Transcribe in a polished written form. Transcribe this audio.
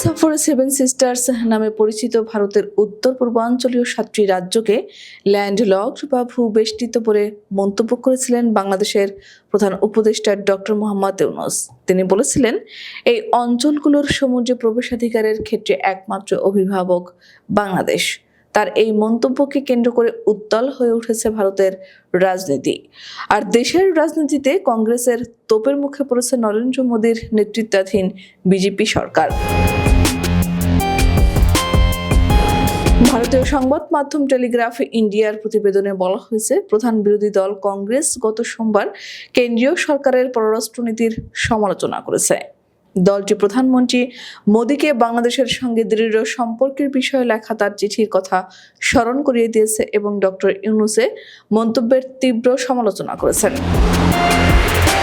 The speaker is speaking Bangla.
সফরে সেভেন সিস্টার্স নামে পরিচিত ভারতের উত্তর পূর্বাঞ্চলীয় 7টি রাজ্যকে ল্যান্ডলকড বা ভূবেষ্টিত বলে মন্তব্য করেছিলেন বাংলাদেশের প্রধান উপদেষ্টা ডক্টর মোহাম্মদ ইউনূস। তিনি বলেছিলেন, এই অঞ্চলগুলোর সমুদ্রে প্রবেশাধিকারের ক্ষেত্রে একমাত্র অভিভাবক বাংলাদেশ। তার এই মন্তব্যকে কেন্দ্র করে উত্তাল হয়ে উঠেছে ভারতের রাজনীতি। আর দেশের রাজনীতিতে কংগ্রেসের তোপের মুখে পড়েছে নরেন্দ্র মোদীর নেতৃত্বাধীন বিজেপি সরকার। ভারতীয় সংবাদ মাধ্যম টেলিগ্রাফ ইন্ডিয়ার প্রতিবেদনে বলা হয়েছে, প্রধান বিরোধী দল কংগ্রেস গত সোমবার কেন্দ্রীয় সরকারের পররাষ্ট্রনীতির সমালোচনা করেছে। দলটি প্রধানমন্ত্রী মোদীকে বাংলাদেশের সঙ্গে দৃঢ় সম্পর্কের বিষয়ে লেখা তার চিঠির কথা স্মরণ করিয়ে দিয়েছে এবং ডক্টর ইউনূসের মন্তব্যের তীব্র সমালোচনা করেছেন।